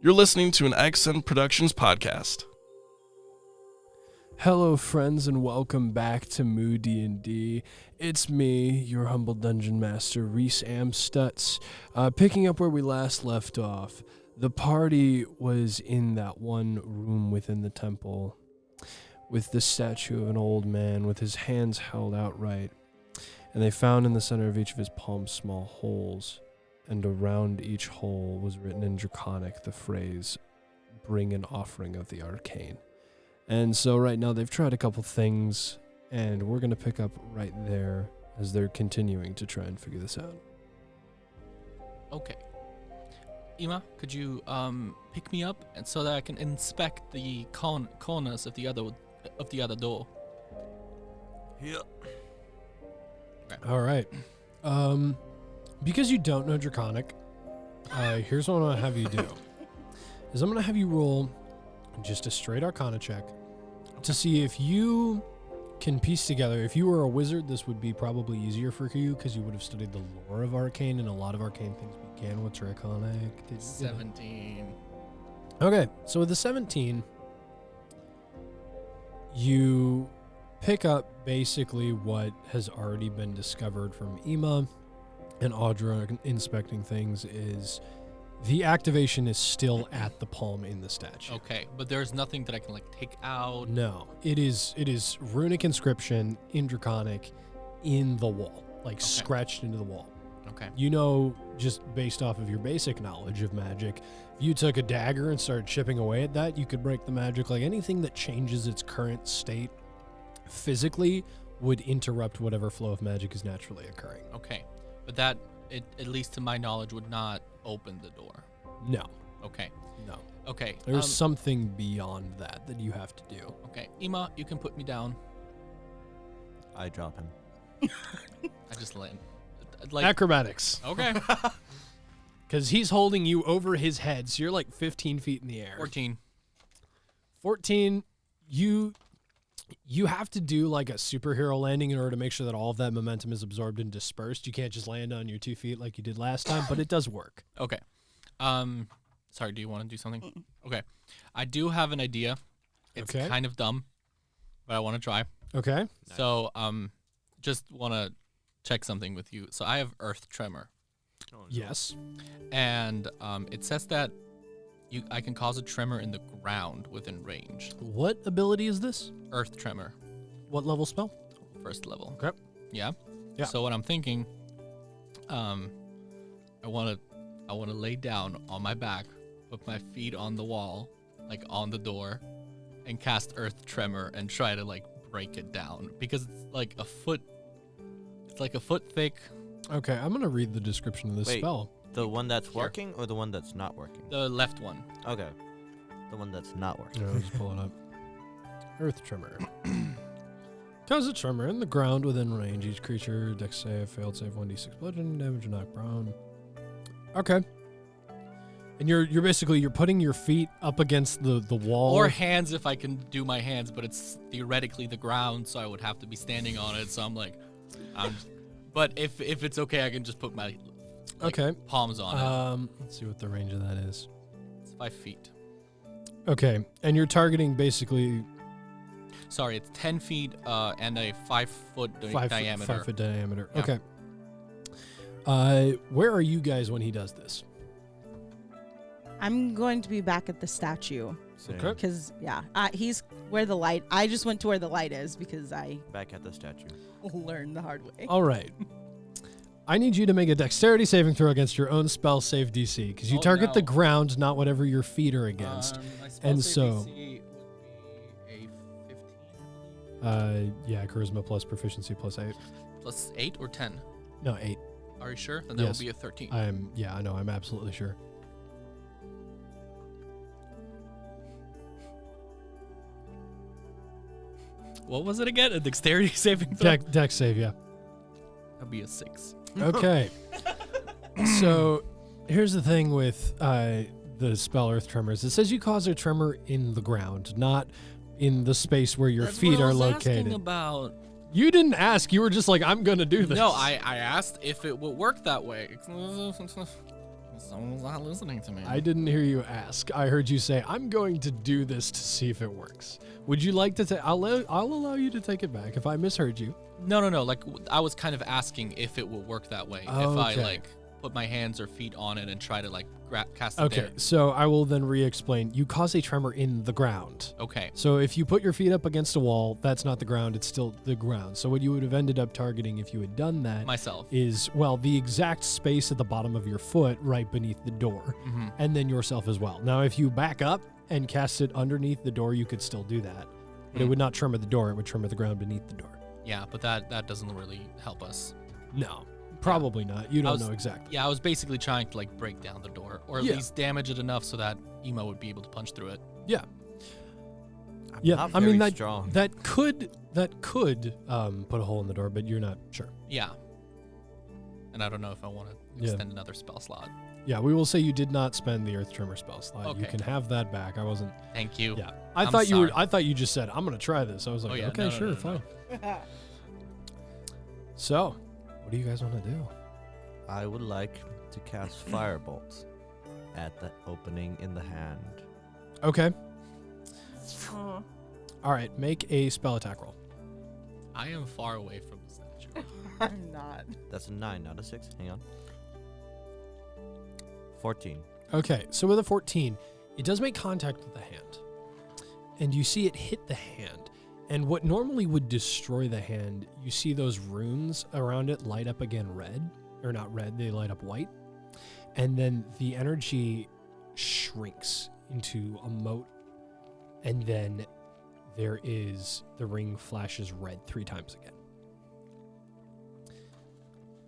You're listening to an Accent Productions podcast. Hello, friends, and welcome back to Moody&D. It's me, your humble dungeon master, Reese Amstutz, picking up where we last left off. The party was in that one room within the temple, with the statue of an old man with his hands held outright, and they found in the center of each of his palms small holes, and around each hole was written in Draconic the phrase, "Bring an offering of the arcane." And so right now they've tried a couple things, and we're going to pick up right there as they're continuing to try and figure this out. Okay. Ima, could you pick me up and so that I can inspect the corners of the other door? Yeah. All right. Because you don't know Draconic, here's what I'm going to have you do. Is I'm going to have you roll just a straight Arcana check to see if you can piece together. If you were a wizard, this would be probably easier for you because you would have studied the lore of Arcane, and a lot of Arcane things began with Draconic. 17. Okay, so with the 17, you pick up basically what has already been discovered from Ima and Audra inspecting things is the activation is still at the palm in the statue. Okay, but there's nothing that I can take out. No, it is runic inscription in Draconic in the wall, scratched into the wall. Okay. You know, just based off of your basic knowledge of magic, if you took a dagger and started chipping away at that, you could break the magic. Like anything that changes its current state physically would interrupt whatever flow of magic is naturally occurring. Okay, but that, at least to my knowledge, would not open the door. No. Okay. No. Okay. There's something beyond that you have to do. Okay. Ima, you can put me down. I drop him. I just land. Acrobatics. Okay. Because he's holding you over his head, so you're 15 feet in the air. 14. 14, you have to do a superhero landing in order to make sure that all of that momentum is absorbed and dispersed. You can't just land on your 2 feet like you did last time, but it does work. Okay. Sorry, do you want to do something? Okay. I do have an idea. It's kind of dumb, but I want to try. Okay. Nice. So, just want to check something with you. So I have Earth Tremor. Yes. And it says that I can cause a tremor in the ground within range. What ability is this? Earth Tremor. What level spell? First level. Okay. Yeah? Yeah. So what I'm thinking, I want to lay down on my back, put my feet on the wall, on the door, and cast Earth Tremor and try to break it down because it's a foot. It's a foot thick. Okay, I'm gonna read the description of this spell. The one that's working or the one that's not working? The left one. Okay. The one that's not working. Yeah, I'll just pull it up. Earth Tremor. Cause a tremor in the ground within range. Each creature, dex save, failed save, 1d6 bludgeoning damage, and knock prone. Okay. And you're basically putting your feet up against the wall. Or hands if I can do my hands, but it's theoretically the ground, so I would have to be standing on it. So but if it's okay, I can just put my palms on it. Let's see what the range of that is. It's 5 feet. Okay, and you're targeting basically... Sorry, it's 10 feet and a 5 foot diameter. 5 foot diameter. Yeah. Okay. Where are you guys when he does this? I'm going to be back at the statue. Okay. Because, he's where the light... I just went to where the light is because I... Back at the statue. learned the hard way. All right. I need you to make a dexterity saving throw against your own spell save DC because you target the ground, not whatever your feet are against. And so... DC would be a 15. Charisma plus proficiency plus 8. Plus 8 or 10? No, 8. Are you sure? Then that would be a 13. I know, I'm absolutely sure. What was it again? A dexterity saving throw? Dex save, yeah. That'd be a 6. Okay. So, here's the thing with the spell Earth Tremors. It says you cause a tremor in the ground, not in the space where your feet are located. About. You didn't ask. You were just like, I'm going to do this. No, I asked if it would work that way. Someone's not listening to me. I didn't hear you ask. I heard you say, I'm going to do this to see if it works. Would you like to take... I'll allow you to take it back if I misheard you. No. Like, I was kind of asking if it will work that way. Oh, if I, okay. like, put my hands or feet on it and try to, like, cast it Okay, there. so I will then re-explain. You cause a tremor in the ground. Okay. So if you put your feet up against a wall, that's not the ground, it's still the ground. So what you would have ended up targeting if you had done that Myself. is, well, the exact space at the bottom of your foot right beneath the door, Mm-hmm. and then yourself as well. Now, if you back up and cast it underneath the door, you could still do that. But it would not tremor the door, it would tremor the ground beneath the door. Yeah, but that doesn't really help us. No, probably not. You don't was- know exactly. Yeah, I was basically trying to, like, break down the door, or at Yeah. least damage it enough so that Emo would be able to punch through it. Yeah. I'm Yeah, not I mean, very that strong. that could put a hole in the door, but you're not sure. Yeah. And I don't know if I want to Yeah. extend another spell slot. Yeah, we will say you did not spend the Earth Tremor spell slot. You Okay. can have that back. I wasn't. Thank you. Yeah, I'm I sorry. thought you just said I'm gonna try this. I was like, Oh, yeah. okay, No, sure, no, fine. no. So, what do you guys want to do? I would like to cast Firebolt at the opening in the hand. Okay. All right, make a spell attack roll. I am far away from the statue. I'm not. That's a 9, not a 6. Hang on. 14. Okay, so with a 14, it does make contact with the hand. And you see it hit the hand. And what normally would destroy the hand, you see those runes around it light up again red. Or not red, they light up white. And then the energy shrinks into a mote. And then there is, the ring flashes red 3 times again.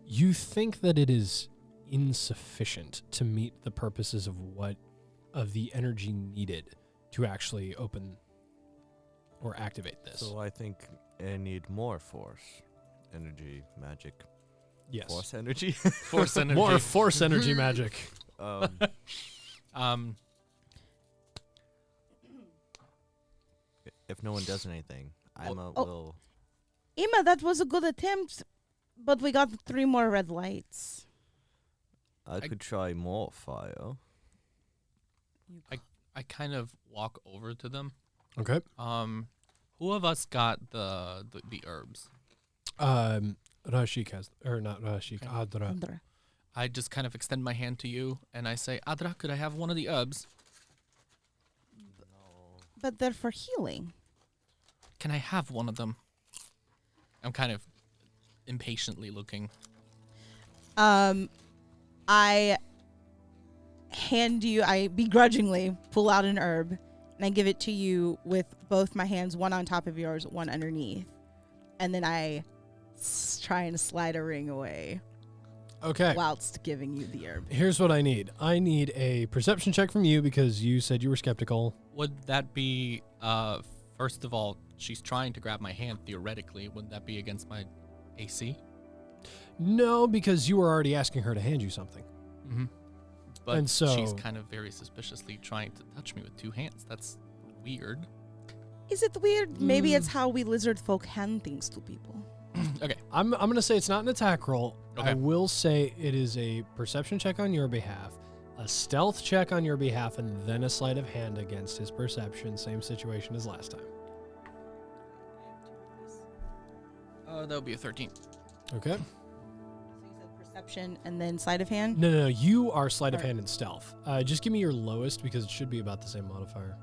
You think that it is insufficient to meet the purposes of the energy needed to actually open or activate this. So I think I need more force. Energy, magic. Yes. Force energy? Force energy. More force energy magic. Um, If no one does anything, Ima oh. will... Emma, that was a good attempt, but we got 3 more red lights. I could try more fire. I kind of walk over to them. Okay. Who of us got the herbs? Rashik has, or not Rashik, Okay. Adra. Andra. I just kind of extend my hand to you and I say, Adra, could I have one of the herbs? But they're for healing. Can I have one of them? I'm kind of impatiently looking. I hand you, I begrudgingly pull out an herb, and I give it to you with both my hands, one on top of yours, one underneath. And then I try and slide a ring away Okay. whilst giving you the herb. Here's what I need. I need a perception check from you because you said you were skeptical. Would that be, first of all, she's trying to grab my hand theoretically. Wouldn't that be against my AC? No, because you were already asking her to hand you something. Mm-hmm. But And so- she's kind of very suspiciously trying to touch me with 2 hands. That's weird. Is it weird? Maybe it's how we lizard folk hand things to people. Okay. I'm going to say it's not an attack roll. Okay. I will say it is a perception check on your behalf, a stealth check on your behalf, and then a sleight of hand against his perception. Same situation as last time. That would be a 13. Okay. So you said perception and then sleight of hand? No. You are sleight of Alright. hand and stealth. Just give me your lowest because it should be about the same modifier.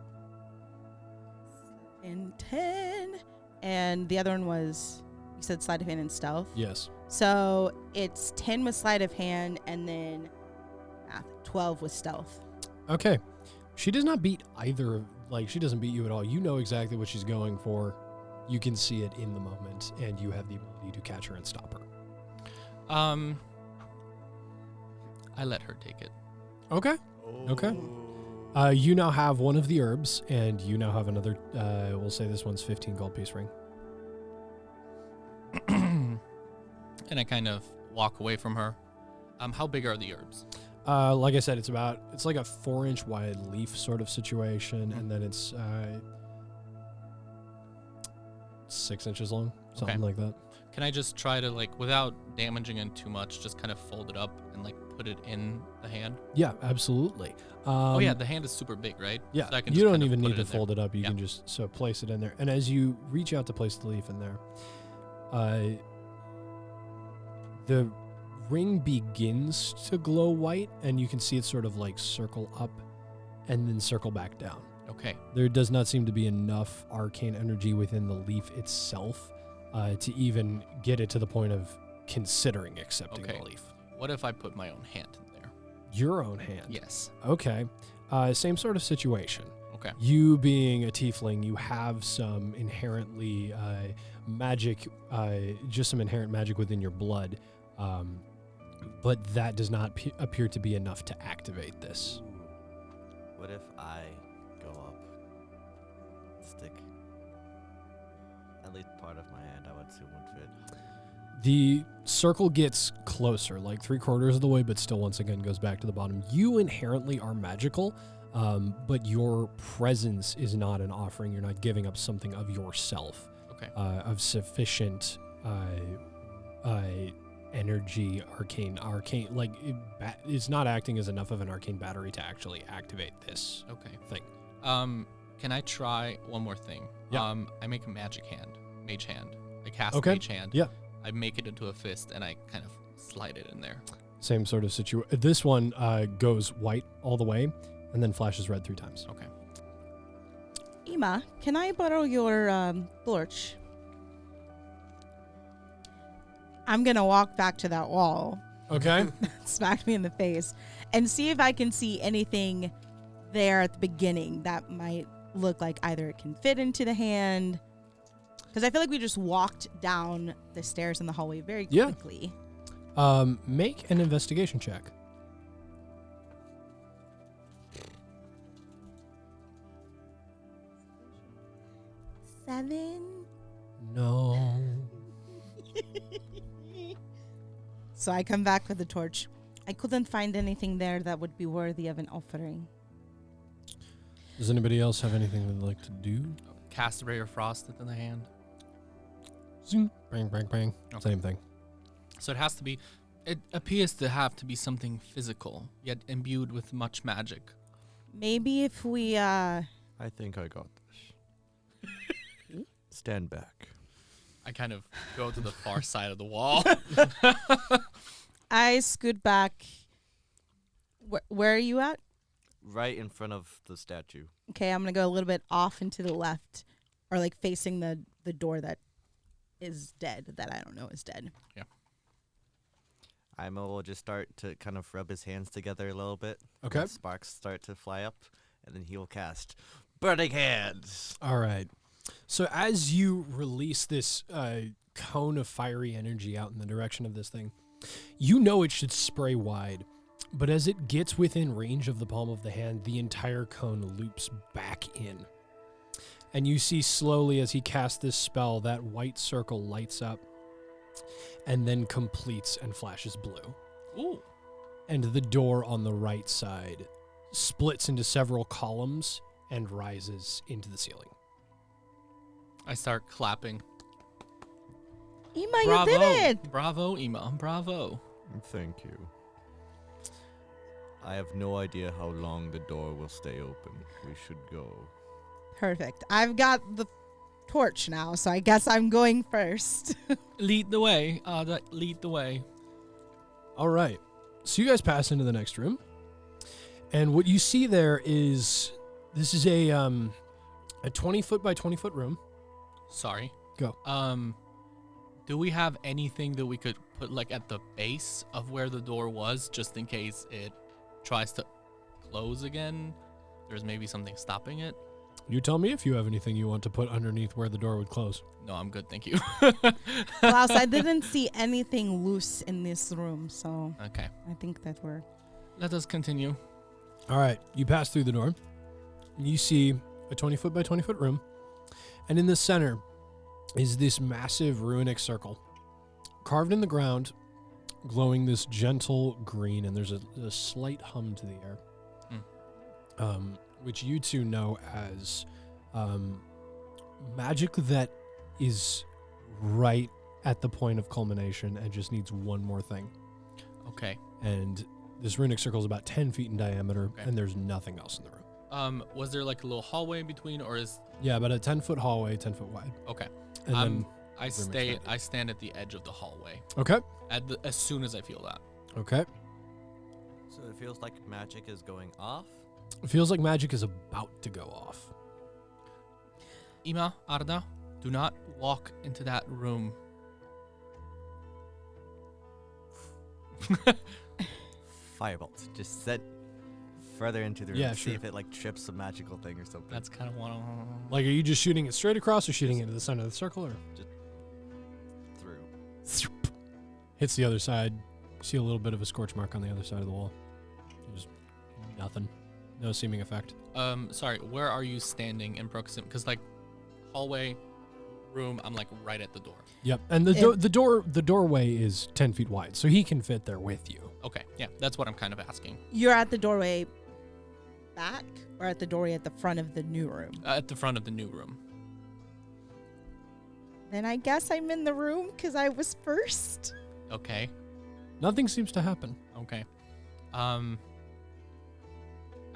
And 10. And the other one was, you said sleight of hand and stealth? Yes. So it's 10 with sleight of hand and then 12 with stealth. Okay. She does not beat either. Like, she doesn't beat you at all. You know exactly what she's going for. You can see it in the moment, and you have the ability to catch her and stop her. I let her take it. Okay. Okay. You now have one of the herbs, and you now have another, we'll say this one's 15 gold piece ring. And I kind of walk away from her. How big are the herbs? Like I said, it's like a 4-inch wide leaf sort of situation, and then it's 6 inches long, something Okay. like that. Can I just try to, like, without damaging it too much, just kind of fold it up and, like, put it in the hand? Yeah, absolutely. Oh, yeah, the hand is super big, right? Yeah, So I can you just don't kind of even put need it to in there. fold it up. You Yeah. can just place it in there. And as you reach out to place the leaf in there, the ring begins to glow white, and you can see it sort of like circle up and then circle back down. Okay. There does not seem to be enough arcane energy within the leaf itself to even get it to the point of considering accepting Okay. the leaf. What if I put my own hand in there? Your own hand. Yes. Okay. Same sort of situation. Okay. You being a tiefling, you have some inherently magic, just some inherent magic within your blood, but that does not appear to be enough to activate this. What if I go up, stick at least part of my hand, I would assume would fit. The circle gets closer, like 3/4 of the way, but still once again goes back to the bottom. You inherently are magical, but your presence is not an offering. You're not giving up something of yourself, Okay. of sufficient energy, arcane. Like it's not acting as enough of an arcane battery to actually activate this Okay. thing. Can I try one more thing? Yeah. I make a mage hand. I cast Okay. mage hand. Yeah. I make it into a fist and I kind of slide it in there. Same sort of situation. This one goes white all the way and then flashes red 3 times. Okay. Ima, can I borrow your torch? I'm going to walk back to that wall, Okay. smack me in the face, and see if I can see anything there at the beginning that might look like either it can fit into the hand. Because I feel like we just walked down the stairs in the hallway very Yeah. quickly. Make an investigation check. 7. No. So I come back with the torch. I couldn't find anything there that would be worthy of an offering. Does anybody else have anything they'd like to do? Cast Ray of Frost in the hand. Zing. Bang, bang, bang. Okay. Same thing. So it appears to have to be something physical, yet imbued with much magic. Maybe if we, I think I got this. Stand back. I kind of go to the far side of the wall. I scoot back. Where are you at? Right in front of the statue. Okay, I'm going to go a little bit off and to the left, or like facing the door that is dead, that I don't know is dead. Yeah. Imo will just start to kind of rub his hands together a little bit. Okay. And sparks start to fly up, and then he will cast Burning Hands. All right. So as you release this cone of fiery energy out in the direction of this thing, you know it should spray wide, but as it gets within range of the palm of the hand, the entire cone loops back in. And you see slowly as he casts this spell, that white circle lights up and then completes and flashes blue. Ooh. And the door on the right side splits into several columns and rises into the ceiling. I start clapping. Ima, Bravo. you did it! Bravo, Ima. Bravo. Thank you. I have no idea how long the door will stay open. We should go. Perfect. I've got the torch now, so I guess I'm going first. Lead the way. Lead the way. All right. So you guys pass into the next room. And what you see there is this is a 20-foot by 20-foot room. Sorry. Go. Do we have anything that we could put like at the base of where the door was, just in case it tries to close again? There's maybe something stopping it. You tell me if you have anything you want to put underneath where the door would close. No, I'm good, thank you. Klaus, I didn't see anything loose in this room, so Okay, I think that we're... let us continue. All right. You pass through the door. You see a 20-foot by 20-foot room. And in the center is this massive runic circle. Carved in the ground, glowing this gentle green, and there's a slight hum to the air. Which you two know as magic that is right at the point of culmination and just needs one more thing. Okay. And this runic circle is about 10 feet in diameter, Okay. and there's nothing else in the room. Was there like a little hallway in between, or is Yeah, about a 10-foot hallway, 10 foot wide. okay? And then I expanded. stand at the edge of the hallway okay, as soon as I feel that. okay. So it feels like magic is going off. It feels like magic is about to go off. Ima, Arda, do not walk into that room. Firebolt. Just set further into the room. Yeah, See sure. if it like trips a magical thing or something. That's kind of one. Like, are you just shooting it straight across or shooting it into the center of the circle, or through. hits the other side? See a little bit of a scorch mark on the other side of the wall. Just nothing. No seeming effect. Sorry, where are you standing in proximity? Because like hallway, room, I'm like right at the door. Yep, and the doorway is 10 feet wide, so he can fit there with you. Okay, yeah, that's what I'm kind of asking. You're at the doorway back or at the doorway at the front of the new room? At the front of the new room. Then I guess I'm in the room because I was first. Okay, Nothing seems to happen. okay. I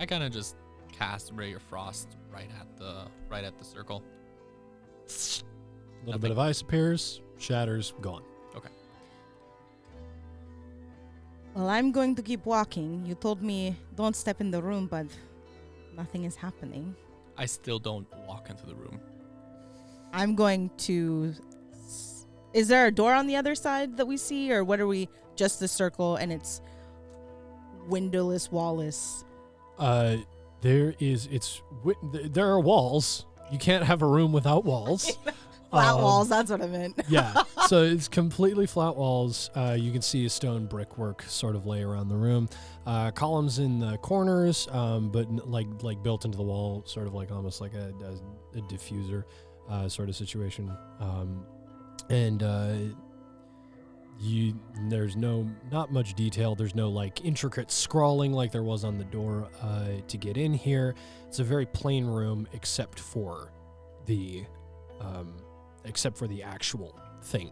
kind of just cast Ray of Frost right at the circle. A little bit of ice appears, shatters, gone. Well, I'm going to keep walking. You told me don't step in the room, but nothing is happening. I still don't walk into the room. I'm going to... Is there a door on the other side that we see? Or what are we... Just the circle and it's windowless, wallless? There are walls. You can't have a room without walls. Flat walls, that's what I meant. Yeah, so it's completely flat walls. You can see a stone brickwork sort of lay around the room. Columns in the corners, but like built into the wall, sort of like almost like a diffuser sort of situation. There's not much detail. There's no like intricate scrawling like there was on the door to get in here. It's a very plain room except for the actual thing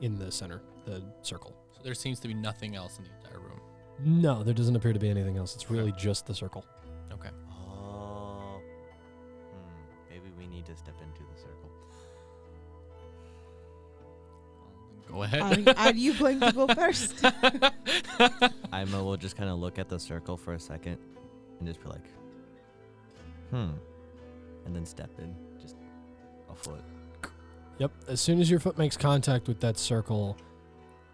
in the center, the circle. So there seems to be nothing else in the entire room. No, there doesn't appear to be anything else. It's really just the circle. Okay. Oh. Maybe we need to step into the circle. Go ahead. Are you going to go first? Ima will just kind of look at the circle for a second and just be like, and then step in, just a foot. Yep. As soon as your foot makes contact with that circle,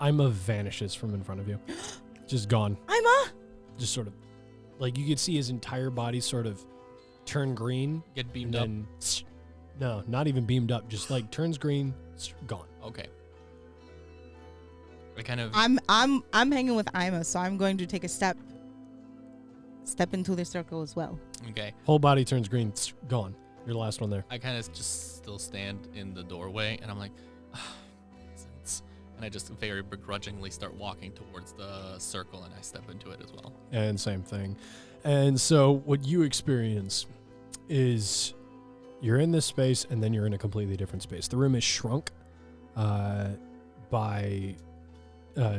Ima vanishes from in front of you. Just gone. Ima! Just sort of, like you could see his entire body sort of turn green. Get beamed and up. then, no, not even beamed up. Just like turns green, gone. Okay. I kind of. I'm hanging with Ima, so I'm going to take a step into the circle as well. Okay. Whole body turns green, gone. You're the last one there. I kind of just still stand in the doorway, and I'm like, and I just very begrudgingly start walking towards the circle, and I step into it as well. And same thing. And so what you experience is you're in this space, and then you're in a completely different space. The room is shrunk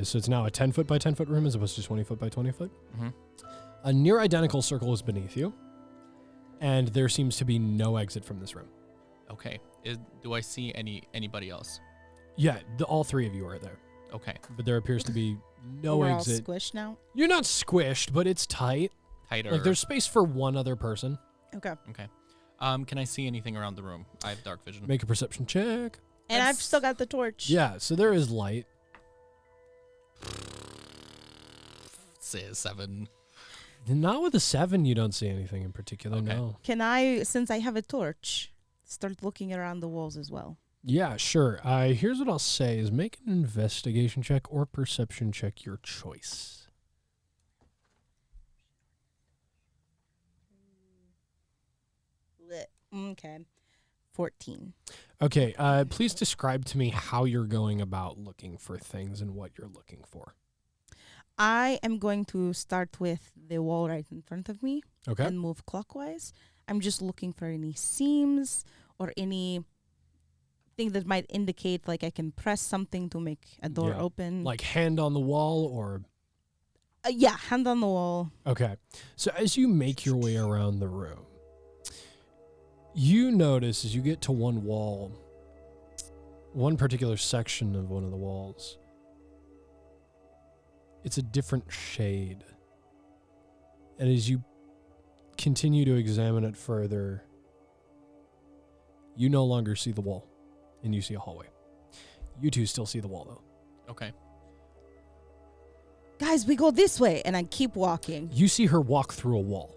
so it's now a 10-foot by 10-foot room as opposed to 20-foot by 20-foot. Mm-hmm. A near identical circle is beneath you, and there seems to be no exit from this room. Okay. Do I see anybody else? Yeah, all three of you are there, Okay. but there appears to be no We're exit. all squished now. You're not squished, but it's tight. Tighter. Like there's space for one other person. Okay. Okay. Can I see anything around the room? I have dark vision. Make a perception check. And I've still got the torch. Yeah, so there is light. Say 7. Not with a 7, you don't see anything in particular, Okay. no. Can I, since I have a torch, start looking around the walls as well? Yeah, sure. Here's what I'll say is make an investigation check or perception check, your choice. Okay. 14. Okay, please describe to me how you're going about looking for things and what you're looking for. I am going to start with the wall right in front of me Okay. and move clockwise. I'm just looking for any seams or any anything that might indicate like I can press something to make a door Yeah. open? Like hand on the wall or... Yeah, hand on the wall. Okay. So as you make your way around the room, you notice as you get to one wall, one particular section of one of the walls, it's a different shade. And as you continue to examine it further, you no longer see the wall, and you see a hallway. You two still see the wall, though. Okay. Guys, we go this way, and I keep walking. You see her walk through a wall.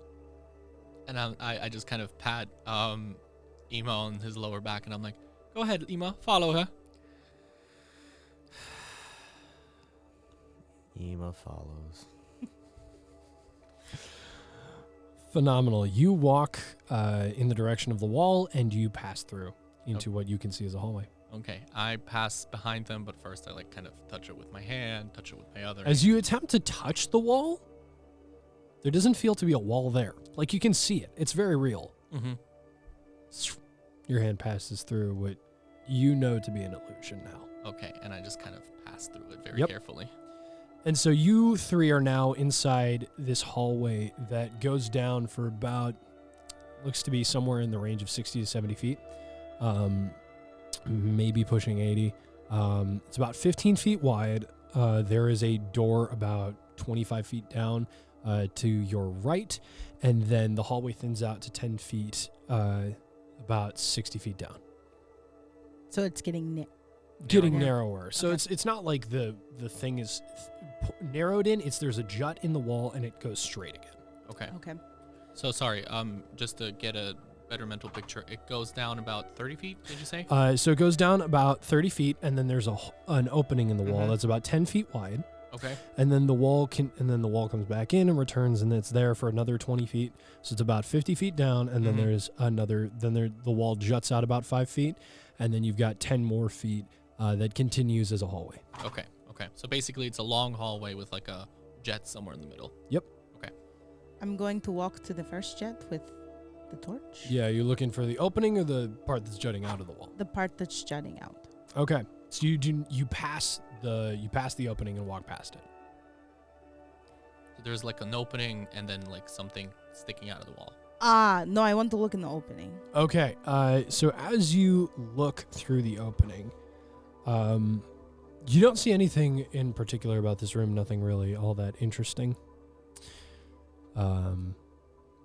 And I just kind of pat Ema on his lower back, and I'm like, go ahead, Ema, follow her. Ema follows. Phenomenal. You walk in the direction of the wall, and you pass through into what you can see as a hallway. Okay, I pass behind them, but first I like kind of touch it with my hand, touch it with my other. As you attempt to touch the wall, there doesn't feel to be a wall there. Like, you can see it. It's very real. Mm-hmm. Your hand passes through what you know to be an illusion now. Okay, and I just kind of pass through it very carefully. And so you three are now inside this hallway that goes down for about, looks to be somewhere in the range of 60 to 70 feet. Maybe pushing 80. It's about 15 feet wide. There is a door about 25 feet down to your right, and then the hallway thins out to 10 feet, about 60 feet down. So it's getting Getting narrower. So Okay. it's not like the thing is narrowed in. There's a jut in the wall, and it goes straight again. Okay. Okay. So sorry, just to get a better mental picture, it goes down about 30 feet, did you say? So it goes down about 30 feet, and then there's an opening in the wall Mhm. that's about 10 feet wide. Okay. And then the wall comes back in and returns, and it's there for another 20 feet. So it's about 50 feet down, and then Mhm. there's another. The wall juts out about 5 feet, and then you've got 10 more feet that continues as a hallway. Okay. Okay. So basically, it's a long hallway with like a jet somewhere in the middle. I'm going to walk to the first jet with the torch. Yeah, you're looking for the opening or the part that's jutting out of the wall. The part that's jutting out. Okay, so you pass the opening and walk past it. So there's like an opening and then like something sticking out of the wall. No, I want to look in the opening. Okay, so as you look through the opening, you don't see anything in particular about this room, nothing really all that interesting.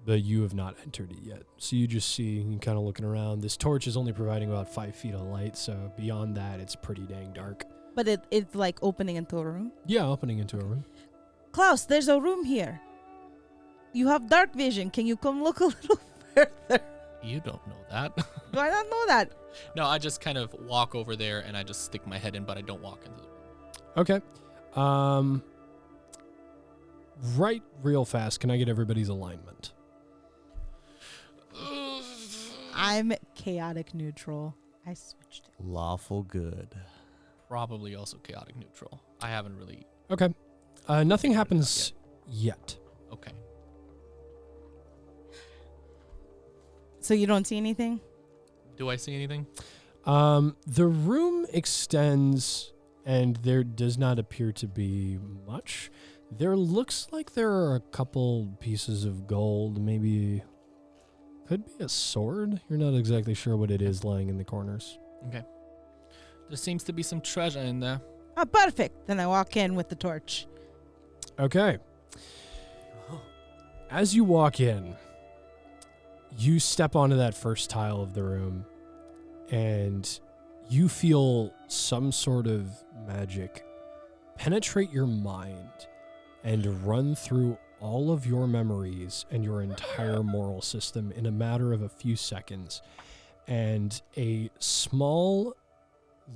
But you have not entered it yet. So you just see, you kind of looking around. This torch is only providing about 5 feet of light, so beyond that, it's pretty dang dark. But it's like opening into a room. Yeah, opening into a room. Klaus, there's a room here. You have dark vision. Can you come look a little further? You don't know that. Do I not know that? No, I just kind of walk over there and I just stick my head in, but I don't walk into the room. Okay. Right real fast, can I get everybody's alignment? I'm chaotic neutral. I switched it. Lawful good. Probably also chaotic neutral. I haven't really. Okay. Nothing happens yet. Okay. So you don't see anything? Do I see anything? The room extends, and there does not appear to be much. There looks like there are a couple pieces of gold, maybe could be a sword. You're not exactly sure what it is lying in the corners. Okay. There seems to be some treasure in there. Oh, perfect. Then I walk in with the torch. Okay. As you walk in, you step onto that first tile of the room, and you feel some sort of magic penetrate your mind and run through all of your memories and your entire moral system in a matter of a few seconds. And a small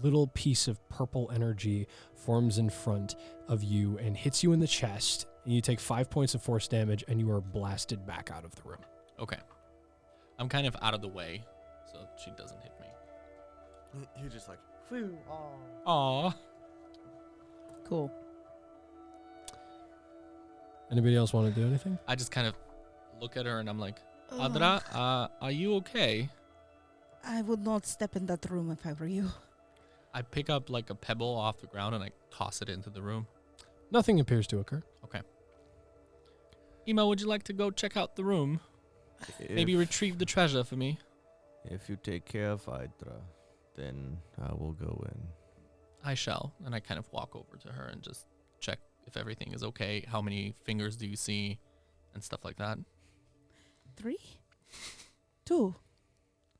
little piece of purple energy forms in front of you and hits you in the chest, and you take 5 points of force damage, and you are blasted back out of the room. Okay. I'm kind of out of the way, so she doesn't hit me. You're just like, Aww. Cool. Anybody else want to do anything? I just kind of look at her and I'm like, Adra, are you okay? I would not step in that room if I were you. I pick up like a pebble off the ground and I toss it into the room. Nothing appears to occur. Okay. Ema, would you like to go check out the room? Maybe retrieve the treasure for me? If you take care of Hydra, then I will go in. I shall. And I kind of walk over to her and just check if everything is okay. How many fingers do you see? And stuff like that. 3, 2,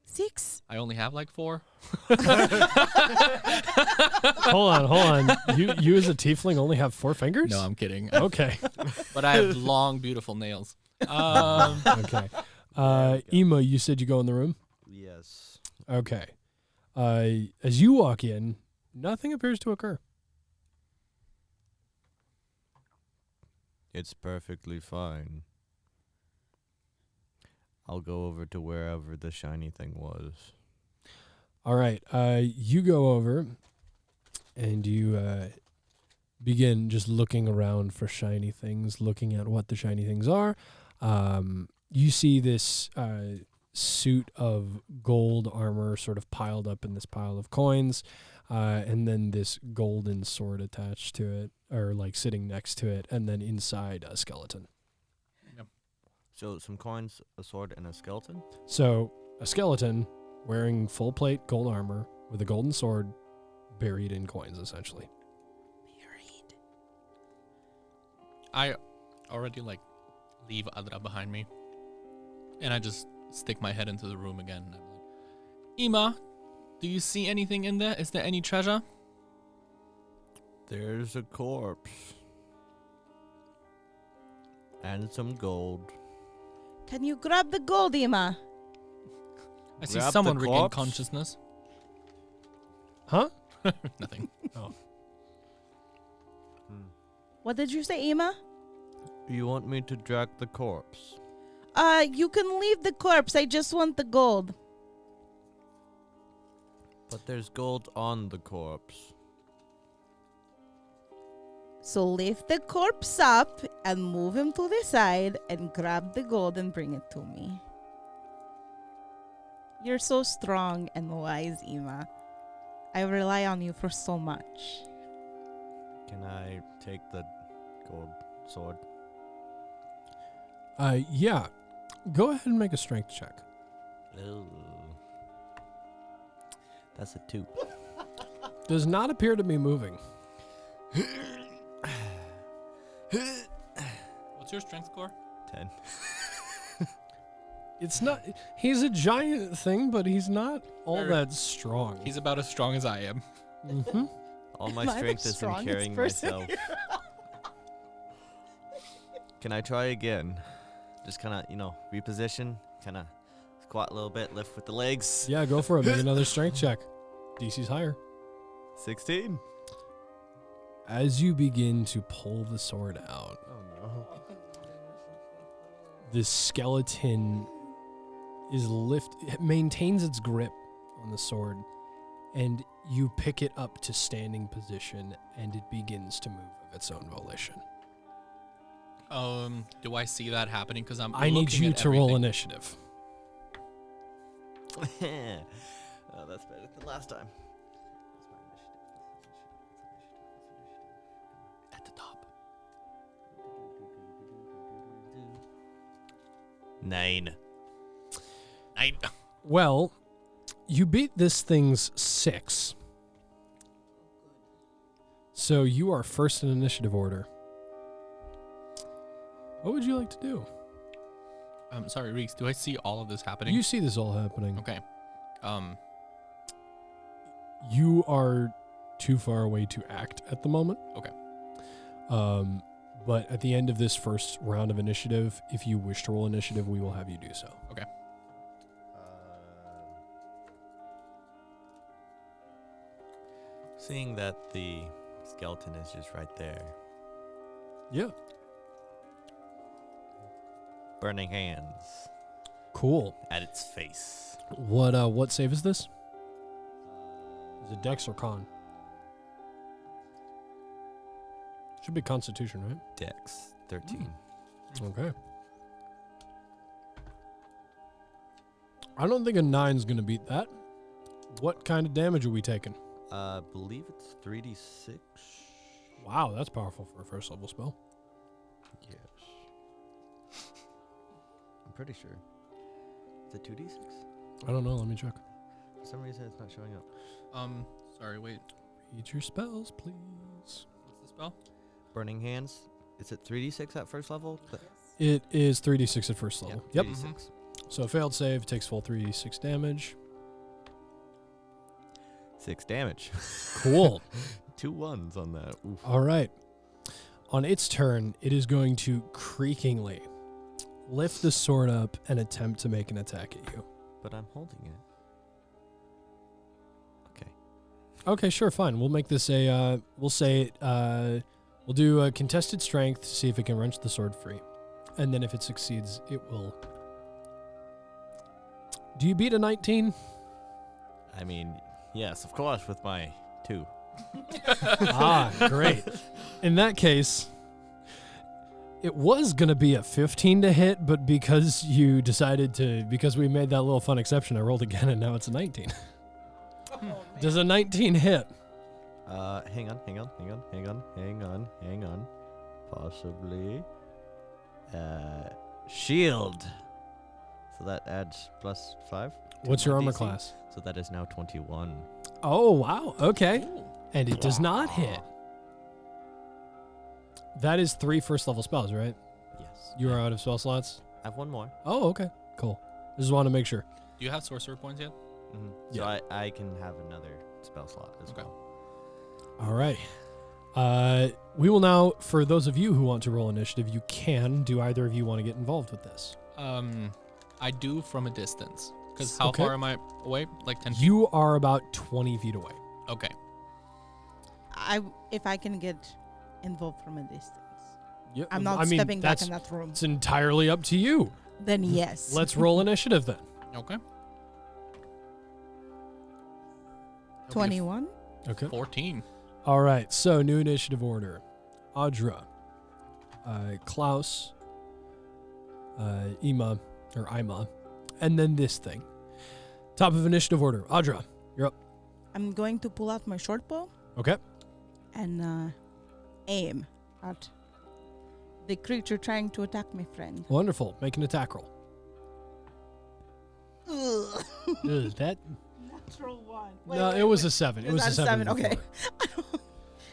6. I only have like 4. Hold on. You as a tiefling only have 4 fingers? No, I'm kidding. Okay. But I have long, beautiful nails. Okay. Ema, you said you go in the room? Yes. Okay. As you walk in, nothing appears to occur. It's perfectly fine. I'll go over to wherever the shiny thing was. All right. You go over and you begin just looking around for shiny things, looking at what the shiny things are. You see this suit of gold armor sort of piled up in this pile of coins, and then this golden sword attached to it, or like sitting next to it, and then inside a skeleton. So some coins, a sword, and a skeleton? So a skeleton wearing full plate gold armor with a golden sword buried in coins, essentially. Buried. I already like leave Adra behind me. And I just stick my head into the room again. And I'm like, Ema, do you see anything in there? Is there any treasure? There's a corpse. And some gold. Can you grab the gold, Ema? I see Grab someone the regain corpse? consciousness. Huh? Nothing. What did you say, Ema? You want me to drag the corpse? You can leave the corpse. I just want the gold. But there's gold on the corpse. So lift the corpse up and move him to the side and grab the gold and bring it to me. You're so strong and wise, Ema. I rely on you for so much. Can I take the gold sword? Yeah. Go ahead and make a strength check. Ooh. That's a 2. Does not appear to be moving. What's your strength score? 10. It's not. He's a giant thing, but he's not all Very- that strong. He's about as strong as I am. Mm-hmm. All my Am I the strength is in strongest carrying person myself. Can I try again? Just kind of, reposition. Kind of squat a little bit, lift with the legs. Yeah, go for it. Make another strength check. DC's higher. 16. As you begin to pull the sword out, Oh no. this skeleton it maintains its grip on the sword, and you pick it up to standing position, and it begins to move of its own volition. Do I see that happening? Because I need looking you at to roll everything. initiative. Oh, that's better than last time. At the top. 9. Well, you beat this thing's 6. So you are first in initiative order. What would you like to do? Sorry, Reeks, do I see all of this happening? You see this all happening. Okay. You are too far away to act at the moment. Okay. But at the end of this first round of initiative, if you wish to roll initiative, we will have you do so. Okay. Seeing that the skeleton is just right there. Yeah. Burning hands Cool. at its face. What save is this? Is it Dex or Con? Should be Constitution, right? Dex 13. Okay. I don't think a 9's going to beat that. What kind of damage are we taking? Believe it's 3d6. Wow, that's powerful for a first level spell. Yes. I'm pretty sure. Is it 2d6? I don't know. Let me check. For some reason, it's not showing up. Sorry, wait. Read your spells, please. What's the spell? Burning Hands. Is it 3d6 at first level? It is 3d6 at first level. Yep. 3d6. So a failed save takes full 3d6 damage. 6 damage. Cool. 2 1s on that. Oof. All right. On its turn, it is going to creakingly lift the sword up and attempt to make an attack at you. But I'm holding it. Okay. Okay, sure, fine. We'll make this a, we'll say, we'll do a contested strength to see if it can wrench the sword free. And then if it succeeds, it will. Do you beat a 19? I mean, yes, of course, with my 2. Ah, great. In that case, it was going to be a 15 to hit, but because you decided to, because we made that little fun exception, I rolled again and now it's a 19. Does a 19 hit? Hang on. Possibly. Shield. So that adds +5. What's your my armor DC. class? So that is now 21. Oh, wow. Okay. Ooh. And it does not hit. That is 3 first level spells, right? Yes. You are out of spell slots? I have 1 more. Oh, okay. Cool. Just want to make sure. Do you have sorcerer points yet? Mm-hmm. Yeah. So I can have another spell slot as Okay. well. All right. We will now, for those of you who want to roll initiative, you can. Do either of you want to get involved with this? I do from a distance. Because how Okay. far am I away? Like 10 feet? You are about 20 feet away. Okay. If I can get involved from a distance. Yep. I'm not stepping back in that room. It's entirely up to you. Then yes. Let's roll initiative then. Okay. 21. Okay. 14. All right. So new initiative order. Audra, Klaus, Ima, and then this thing. Top of initiative order. Audra, you're up. I'm going to pull out my short bow Okay. and aim at the creature trying to attack my friend. Wonderful. Make an attack roll. Ugh. Ugh, that Natural 1. no, it was a 7. It was a 7. Okay. before.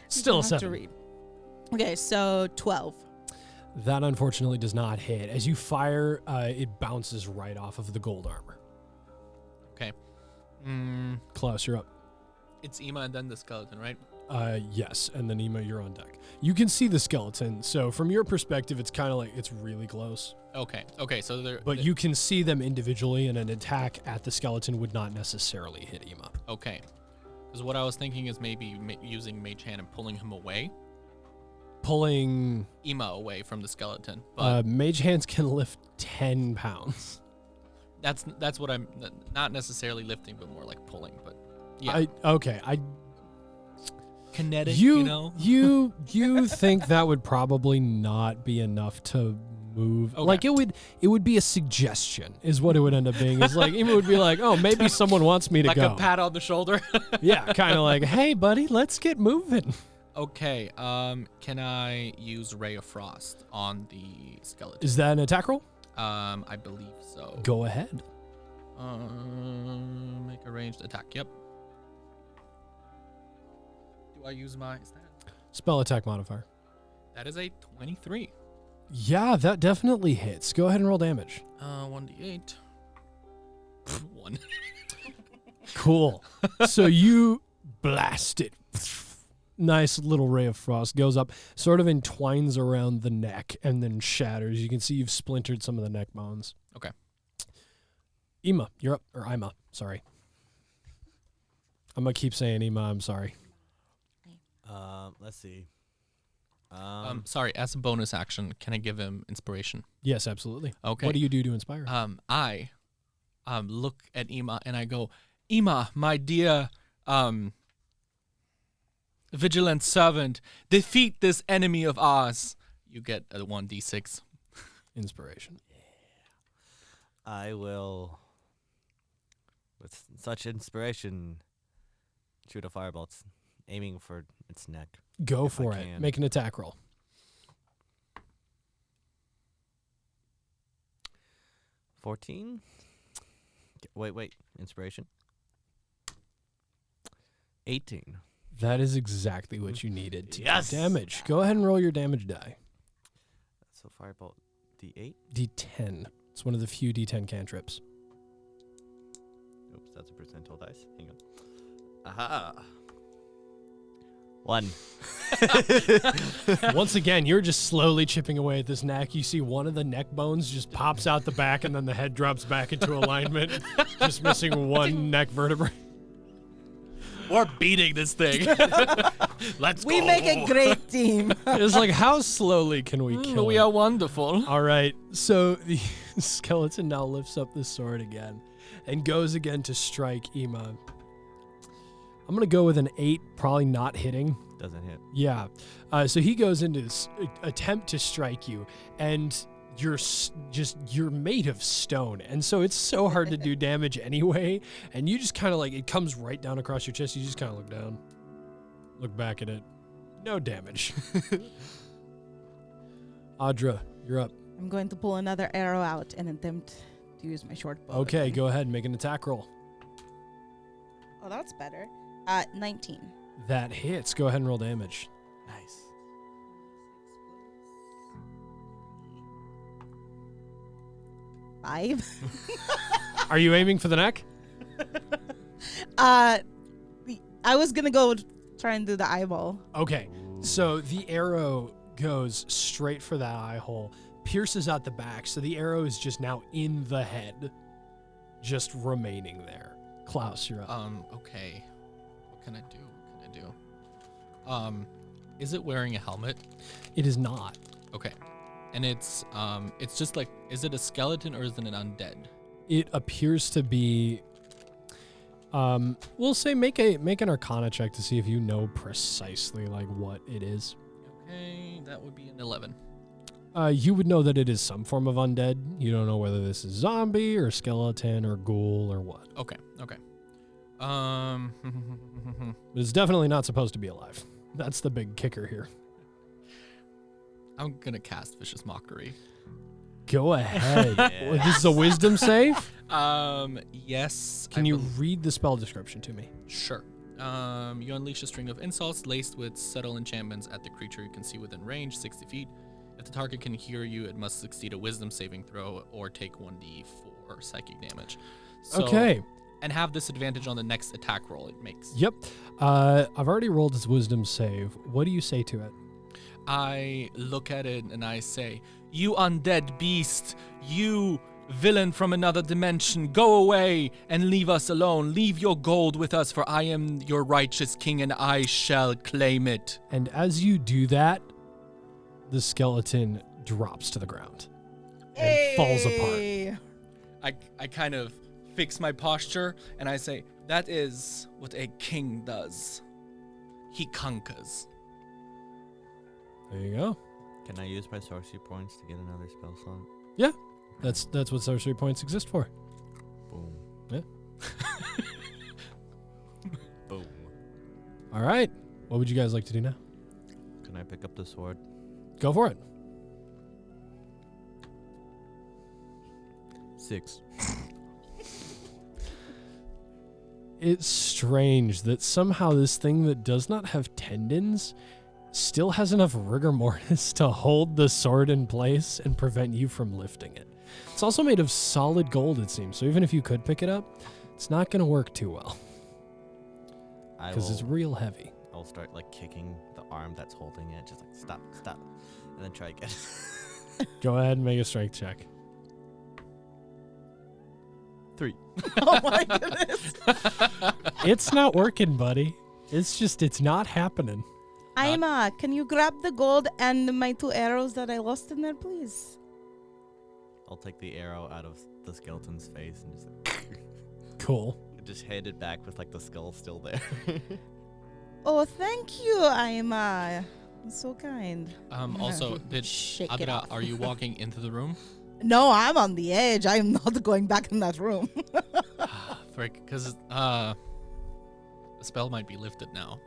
Still a Have to 7. read. Okay, so 12. That unfortunately does not hit. As you fire, it bounces right off of the gold armor. Okay. Klaus, you're up. It's Ima and then the skeleton, right? Yes, and then Ima, you're on deck. You can see the skeleton, so from your perspective, it's kind of like it's really close. Okay. Okay, so they're... But you can see them individually, and an attack at the skeleton would not necessarily hit Ima. Okay. Because what I was thinking is maybe using Mage Hand and pulling him away. Pulling Ima away from the skeleton. But mage hands can lift 10 pounds. that's what I'm... Not necessarily lifting, but more like pulling, but... Yeah. I Kinetic, you you know? you think that would probably not be enough to move? Okay. Like it would be a suggestion, is what it would end up being. Is like it would be like, oh, maybe someone wants me to Like go. a pat on the shoulder. Yeah, kind of like, hey, buddy, let's get moving. Okay, can I use Ray of Frost on the skeleton? Is that an attack roll? I believe so. Go ahead. Make a ranged attack. Yep. Do I use my... Is that? Spell attack modifier. That is a 23. Yeah, that definitely hits. Go ahead and roll damage. 1d8. 1. Cool. So you blast it. Nice little ray of frost goes up, sort of entwines around the neck, and then shatters. You can see you've splintered some of the neck bones. Okay. Ima, you're up. Or Ima, sorry. I'm going to keep saying Ima, I'm sorry. Let's see. Sorry, as a bonus action, can I give him inspiration? Yes, absolutely. Okay. What do you do to inspire? I look at Ima and I go, Ima, my dear vigilant servant, defeat this enemy of ours. You get a 1d6. Inspiration. I will With such inspiration, shoot a fireball. It's aiming for its neck. Go If I for it. can. Make an attack roll. 14. Wait. Inspiration. 18. That is exactly what you needed to Yes! do damage. Go ahead and roll your damage die. So fireball D8. D10. It's one of the few D10 cantrips. Oops, that's a percentile dice. Hang on. Aha. 1. Once again, you're just slowly chipping away at this neck. You see one of the neck bones just pops out the back, and then the head drops back into alignment, just missing one neck vertebrae. We're beating this thing. Let's We go. make a great team. It's like, how slowly can we kill We it? are wonderful. All right, so the skeleton now lifts up the sword again and goes again to strike Ima. I'm going to go with an 8, probably not hitting. Doesn't hit. Yeah. So he goes into this attempt to strike you, and you're made of stone. And so it's so hard to do damage anyway. And you just kind of like, it comes right down across your chest. You just kind of look down, look back at it. No damage. Audra, you're up. I'm going to pull another arrow out and attempt to use my short bow. Okay, again. go ahead and make an attack roll. Oh, that's better. 19. That hits. Go ahead and roll damage. Nice. Five. Are you aiming for the neck? I was gonna go try and do the eyeball. Okay. So the arrow goes straight for that eye hole, pierces out the back. So the arrow is just now in the head, just remaining there. Klaus, you're up. Okay. What can I do? Is it wearing a helmet? It is not. Okay. And it's just like, is it a skeleton or is it an undead? It appears to be. We'll say make an Arcana check to see if you know precisely like what it is. Okay, that would be an 11. You would know that it is some form of undead. You don't know whether this is zombie or skeleton or ghoul or what. Okay. But it's definitely not supposed to be alive. That's the big kicker here. I'm gonna cast Vicious Mockery. Go ahead. Yes. This is a wisdom save. Yes. Can you read the spell description to me? Sure. You unleash a string of insults laced with subtle enchantments at the creature you can see within range, 60 feet. If the target can hear you, it must succeed a wisdom saving throw or take 1d4 psychic damage. So, Okay. And have this advantage on the next attack roll it makes. Yep. I've already rolled its wisdom save. What do you say to it? I look at it and I say, "You undead beast, you villain from another dimension, go away and leave us alone. Leave your gold with us, for I am your righteous king and I shall claim it." And as you do that, the skeleton drops to the ground and falls apart. Hey. I kind of fix my posture and I say, "That is what a king does. He conquers." There you go. Can I use my sorcery points to get another spell slot? Yeah. That's what sorcery points exist for. Boom. Yeah. Boom. All right. What would you guys like to do now? Can I pick up the sword? Go for it. 6. It's strange that somehow this thing that does not have tendons still has enough rigor mortis to hold the sword in place and prevent you from lifting it. It's also made of solid gold, it seems, so even if you could pick it up, it's not going to work too well because it's real heavy. I'll start like kicking the arm that's holding it, just like stop, and then try again. Go ahead and make a strength check. 3. Oh my goodness. It's not working, buddy. It's not happening. Ima, can you grab the gold and my 2 arrows that I lost in there, please? I'll take the arrow out of the skeleton's face and just like, Cool. just hand it back with like the skull still there. Oh, thank you, Ima. So kind. Also, did Shake it Agra, off. are you walking into the room? No, I'm on the edge. I'm not going back in that room. frick, because the spell might be lifted now,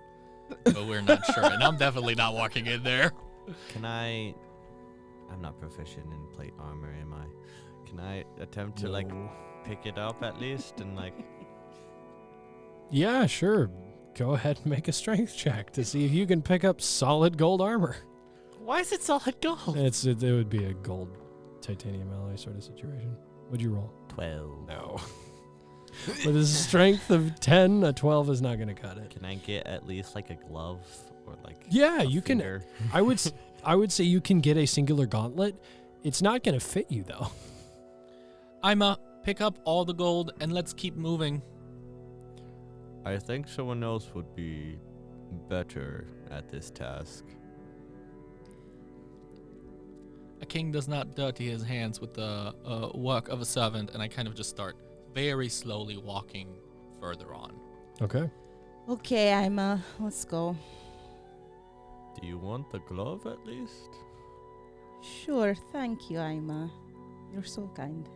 but we're not sure, and I'm definitely not walking in there. Can I'm not proficient in plate armor, am I? Can I attempt to like pick it up at least and like? Yeah, sure. Go ahead and make a strength check to see if you can pick up solid gold armor. Why is it solid gold? It would be a gold titanium alloy sort of situation. What'd you roll? 12. No. With a strength of 10, a 12 is not going to cut it. Can I get at least like a glove or like? Yeah, a you finger? can. I would say you can get a singular gauntlet. It's not going to fit you though. Pick up all the gold and let's keep moving. I think someone else would be better at this task. A king does not dirty his hands with the work of a servant, and I kind of just start very slowly walking further on. Okay. Okay, Ima, let's go. Do you want the glove at least? Sure, thank you, Ima. You're so kind.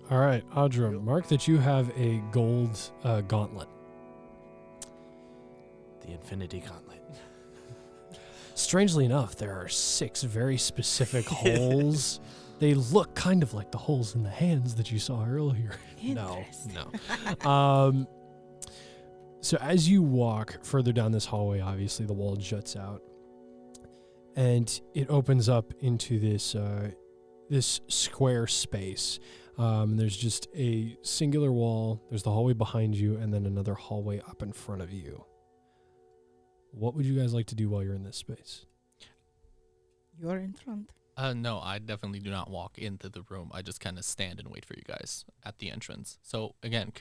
All right, Audra, mark that you have a gold gauntlet. The Infinity Gauntlet. Strangely enough, there are 6 very specific holes. They look kind of like the holes in the hands that you saw earlier. No. So as you walk further down this hallway, obviously the wall juts out, and it opens up into this this square space. There's just a singular wall. There's the hallway behind you, and then another hallway up in front of you. What would you guys like to do while you're in this space? You're in front. No, I definitely do not walk into the room. I just kind of stand and wait for you guys at the entrance. So again,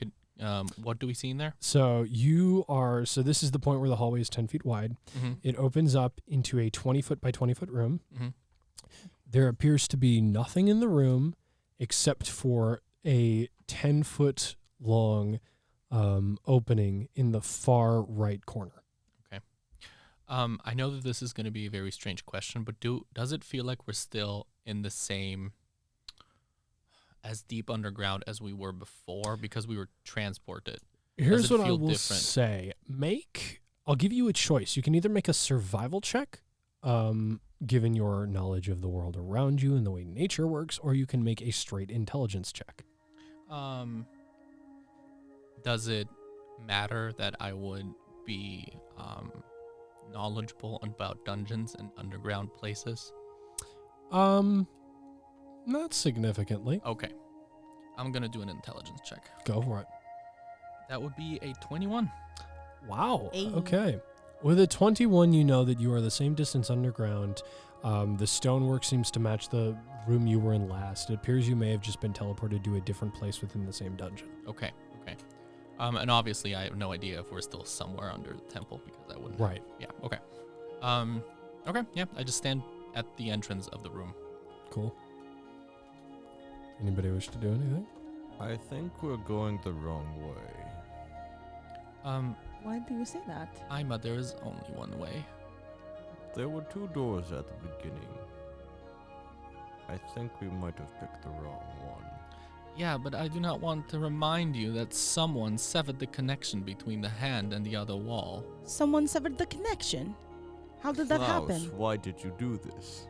what do we see in there? So this is the point where the hallway is 10 feet wide. Mm-hmm. It opens up into a 20 foot by 20 foot room. Mm-hmm. There appears to be nothing in the room except for a 10 foot long opening in the far right corner. I know that this is going to be a very strange question, but does it feel like we're still in the same, as deep underground as we were before because we were transported? Here's what I feel will different? say. I'll give you a choice. You can either make a survival check, given your knowledge of the world around you and the way nature works, or you can make a straight intelligence check. Does it matter that I would be knowledgeable about dungeons and underground places? Not significantly. Okay. I'm going to do an intelligence check. Go for it. That would be a 21. Wow. Hey. Okay. With a 21, you know that you are the same distance underground. The stonework seems to match the room you were in last. It appears you may have just been teleported to a different place within the same dungeon. Okay. And obviously I have no idea if we're still somewhere under the temple because I wouldn't. Right. Yeah. Okay. Okay. Yeah. I just stand at the entrance of the room. Cool. Anybody wish to do anything? I think we're going the wrong way. Why do you say that? Ima, there is only one way. There were 2 doors at the beginning. I think we might have picked the wrong one. Yeah, but I do not want to remind you that someone severed the connection between the hand and the other wall. Someone severed the connection. How did that Klaus, happen? why did you do this?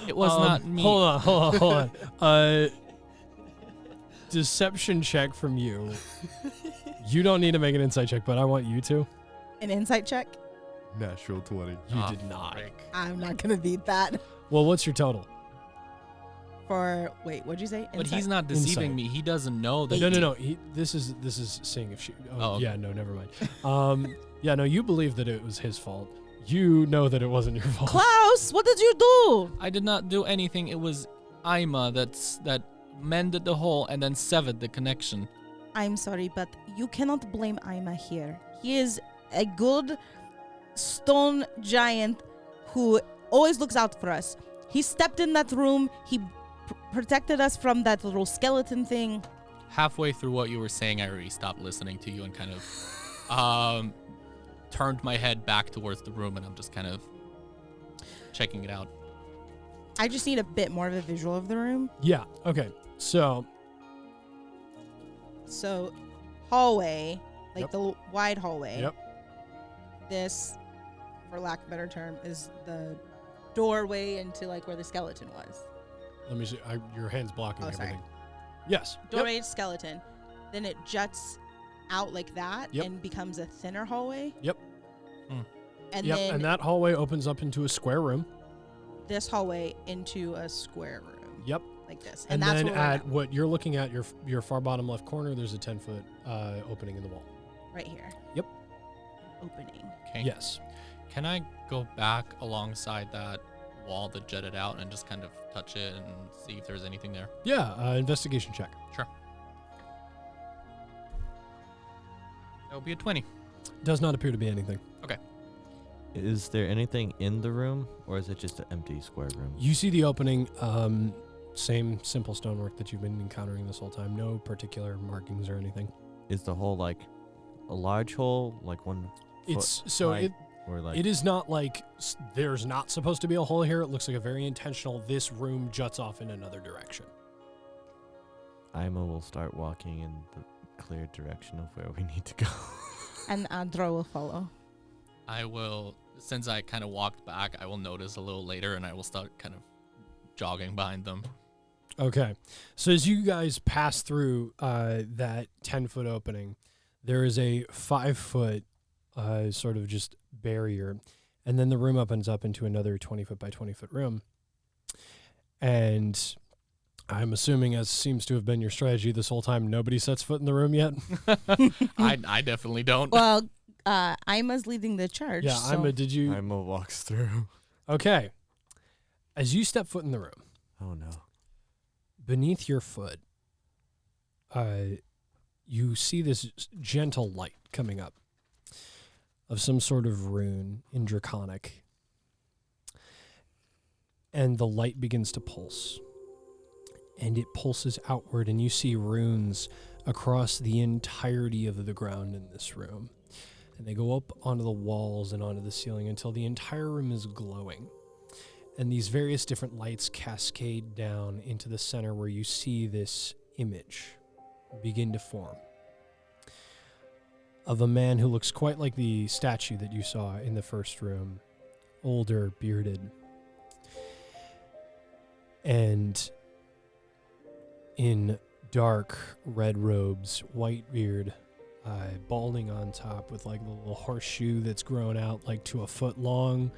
It was not me. Hold on. Deception check from you. You don't need to make an insight check, but I want you to. An insight check? Natural 20. You did not. Frick. I'm not going to beat that. Well, what's your total? Wait, what'd you say? But Insight? he's not deceiving Insight. me. He doesn't know that. No. This is seeing if she. Oh, okay. Yeah, no, never mind. Yeah, no, you believe that it was his fault. You know that it wasn't your fault. Klaus, what did you do? I did not do anything. It was Ima that mended the hole and then severed the connection. I'm sorry, but you cannot blame Ima here. He is a good stone giant who always looks out for us. He stepped in that room. He protected us from that little skeleton thing. Halfway through what you were saying, I already stopped listening to you and kind of turned my head back towards the room, and I'm just kind of checking it out. I just need a bit more of a visual of the room. Yeah. Okay. So So, hallway, like Yep. the wide hallway. Yep. This, for lack of a better term, is the doorway into like where the skeleton was. Let me see. Your hand's blocking Oh, sorry. everything. Yes. Doorway to skeleton. Then it juts out like that Yep. and becomes a thinner hallway. Yep. And Yep. then And that hallway opens up into a square room. this hallway into a square room. Yep. Like this. And that's then where we're at at, what you're looking at, your far bottom left corner, there's a 10-foot opening in the wall. right here. Yep. Opening. Okay. Yes. Can I go back alongside that wall that jutted out and just kind of touch it and see if there's anything there? Yeah. Investigation check. Sure. That would be a 20. Does not appear to be anything. Is there anything in the room, or is it just an empty square room? You see the opening. Same simple stonework that you've been encountering this whole time. No particular markings or anything. Is the hole like a large hole, like 1 foot It's so height, or like it is not like there's not supposed to be a hole here. It looks like a very intentional. This room juts off in another direction. Ima will start walking in the clear direction of where we need to go. And Andro will follow. I will, since I kind of walked back, I will notice a little later and I will start kind of jogging behind them. Okay. So as you guys pass through that 10-foot opening, there is a 5-foot sort of just barrier. And then the room opens up into another 20-foot by 20-foot room. And I'm assuming, as seems to have been your strategy this whole time, nobody sets foot in the room yet? I definitely don't. Well, Ima's leading the charge. Yeah, so did you... Ima walks through. Okay. As you step foot in the room, Oh no. beneath your foot, you see this gentle light coming up of some sort of rune in Draconic. And the light begins to pulse. And it pulses outward, and you see runes across the entirety of the ground in this room. And they go up onto the walls and onto the ceiling until the entire room is glowing. And these various different lights cascade down into the center where you see this image begin to form of a man who looks quite like the statue that you saw in the first room. Older, bearded. And in dark red robes, white beard, balding on top with like the little horseshoe that's grown out like to a foot long,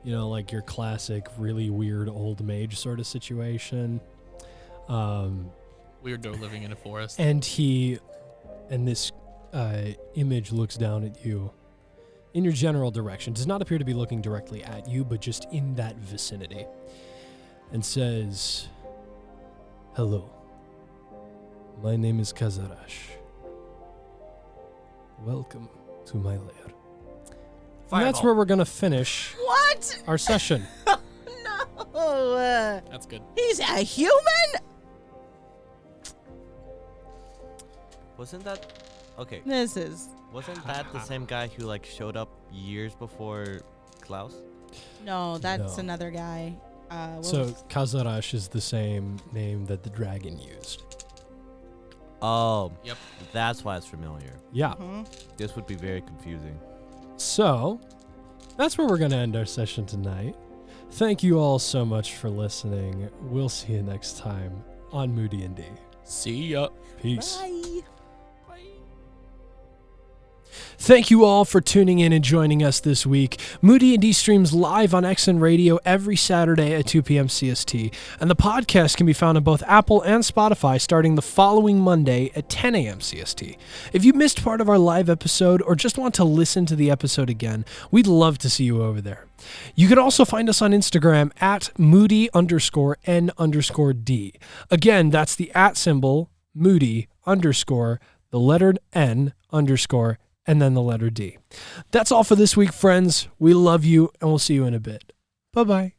you know, like your classic really weird old mage sort of situation. Weirdo living in a forest. And this image looks down at you in your general direction. Does not appear to be looking directly at you, but just in that vicinity, and says, "Hello, my name is Kazarash. Welcome to my lair." And that's where we're going to finish What? our session. No. That's good. He's a human? Wasn't that okay? This is. Wasn't that the same guy who like showed up years before Klaus? No, that's No. another guy. What So was- Kazarash is the same name that the dragon used. Oh, Yep. that's why it's familiar. Yeah. Mhm. This would be very confusing. So, that's where we're going to end our session tonight. Thank you all so much for listening. We'll see you next time on Moody&D. See ya. Peace. Bye. Thank you all for tuning in and joining us this week. Moody&D streams live on XN Radio every Saturday at 2 p.m. CST, and the podcast can be found on both Apple and Spotify starting the following Monday at 10 a.m. CST. If you missed part of our live episode or just want to listen to the episode again, we'd love to see you over there. You can also find us on Instagram at Moody_N_D. Again, that's the @ symbol, Moody_ the letter N_ and then the letter D. That's all for this week, friends. We love you, and we'll see you in a bit. Bye-bye.